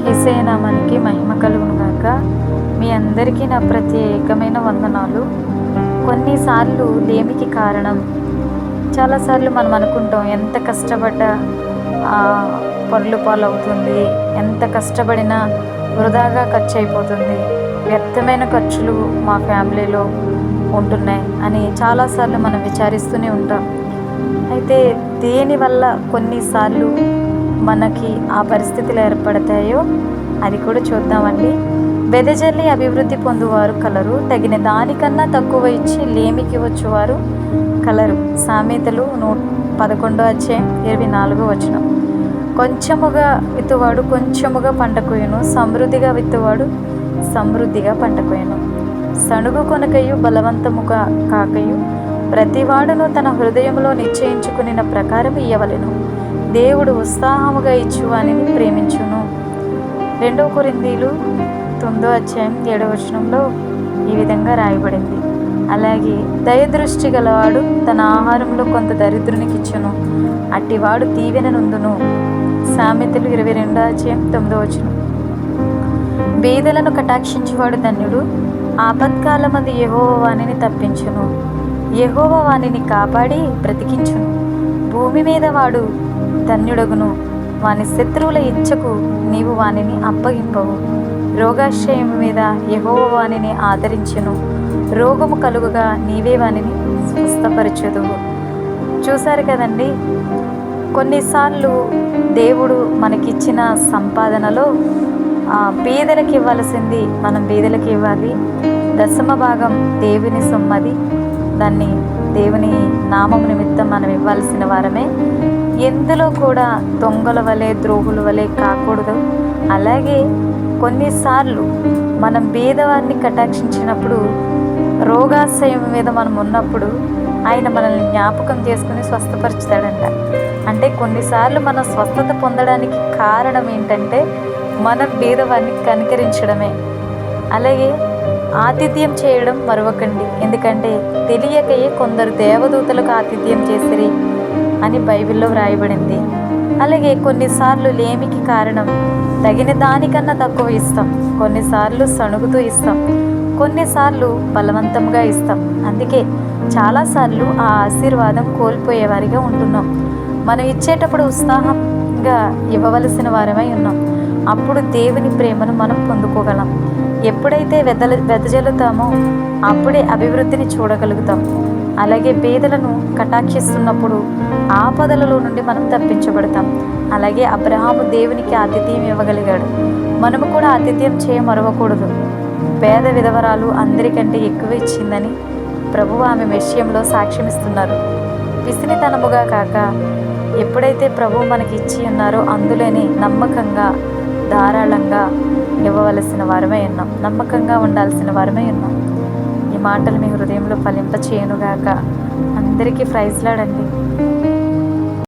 యేసయ్య నామానికి మహిమ కలుగును గాక. మీ అందరికీ నా ప్రత్యేకమైన వందనాలు. కొన్నిసార్లు లేమికి కారణం చాలాసార్లు మనం అనుకుంటాం, ఎంత కష్టపడ్డా పొరలు పాలవుతుంది, ఎంత కష్టపడినా వృధాగా ఖర్చు అయిపోతుంది, వ్యర్థమైన ఖర్చులు మా ఫ్యామిలీలో ఉంటున్నాయి అని చాలాసార్లు మనం విచారిస్తూనే ఉంటాం. అయితే దేనివల్ల కొన్నిసార్లు మనకి ఆ పరిస్థితులు ఏర్పడతాయో అది కూడా చూద్దామండి. వెదజల్లి అభివృద్ధి పొందువారు కలరు, తగిన దానికన్నా తక్కువ ఇచ్చి లేమికి వచ్చేవారు కలరు. సామెతలు 11:24. కొంచెముగా విత్తువాడు కొంచెముగా పంట కోయును, సమృద్ధిగా విత్తువాడు సమృద్ధిగా పంట కోయును. సణుగు కొనకయు బలవంతముగా కాకయు ప్రతివాడును తన హృదయంలో నిశ్చయించుకునిన ప్రకారం ఇయ్యవలెను. దేవుడు ఉత్సాహముగా ఇచ్చువానిని ప్రేమించును. 2 కొరింథీలు 9:7 ఈ విధంగా రాయబడింది. అలాగే దయదృష్టి గలవాడు తన ఆహారంలో కొంత దరిద్రునికి ఇచ్చును, అట్టివాడు దీవెన నొందును. సామెతలు 22:9. బీదలను కటాక్షించువాడు ధన్యుడు, ఆపత్కాలమందు యెహోవా వానిని తప్పించును. యెహోవా వానిని కాపాడి బ్రతికించును. భూమి మీద వాడు ధన్యుడగును, వాని శత్రువుల ఇచ్చకు నీవు వానిని అప్పగింపవు. రోగాశ్రయం మీద యెహోవా వానిని ఆదరించును, రోగము కలుగుగా నీవే వానిని స్వస్థపరచుదువు. చూశారు కదండి, కొన్నిసార్లు దేవుడు మనకిచ్చిన సంపాదనలో పేదలకు ఇవ్వాల్సింది మనం పేదలకు ఇవ్వాలి. 10వ భాగం దేవుని సొమ్మది, దాన్ని దేవుని నామం నిమిత్తం మనం ఇవ్వాల్సిన వారమే. ఎందులో కూడా దొంగల వలె ద్రోహుల వలె కాకూడదు. అలాగే కొన్నిసార్లు మనం పేదవారిని కటాక్షించినప్పుడు, రోగాశయం మీద మనం ఉన్నప్పుడు ఆయన మనల్ని జ్ఞాపకం చేసుకుని స్వస్థపరుచుతాడంట. అంటే కొన్నిసార్లు మనం స్వస్థత పొందడానికి కారణం ఏంటంటే మనం పేదవారిని కనికరించడమే. అలాగే ఆతిథ్యం చేయడం మరొకండి, ఎందుకంటే తెలియకయే కొందరు దేవదూతలకు ఆతిథ్యం చేసిరి అని బైబిల్లో వ్రాయబడింది. అలాగే కొన్నిసార్లు లేమికి కారణం తగిన దానికన్నా తక్కువ ఇస్తాం, కొన్నిసార్లు సణుగుతూ ఇస్తాం, కొన్నిసార్లు బలవంతంగా ఇస్తాం. అందుకే చాలాసార్లు ఆ ఆశీర్వాదం కోల్పోయేవారిగా ఉంటున్నాం. మనం ఇచ్చేటప్పుడు ఉత్సాహంగా ఇవ్వవలసిన వారమై ఉన్నాం. అప్పుడు దేవుని ప్రేమను మనం పొందుకోగలం. ఎప్పుడైతే వెదజల్లుతామో అప్పుడే అభివృద్ధిని చూడగలుగుతాం. అలాగే పేదలను కటాక్షిస్తున్నప్పుడు ఆపదలలో నుండి మనం తప్పించబడతాం. అలాగే అబ్రహాము దేవునికి ఆతిథ్యం ఇవ్వగలిగాడు, మనము కూడా ఆతిథ్యం మరవకూడదు. పేద విధవరాలు అందరికంటే ఎక్కువ ఇచ్చిందని ప్రభువు ఆమె విషయంలో సాక్ష్యమిస్తున్నారు. విసినితనముగా కాక ఎప్పుడైతే ప్రభువు మనకి ఇచ్చి ఉన్నారో అందులోనే నమ్మకంగా ధారాళంగా ఇవ్వవలసిన వారమై ఉన్నాం, నమ్మకంగా ఉండాల్సిన వారమై ఉన్నాం. ఈ మాటలు మీ హృదయంలో ఫలింపచేయునుగాక. అందరికీ ప్రైజ్ లార్డ్ అండి.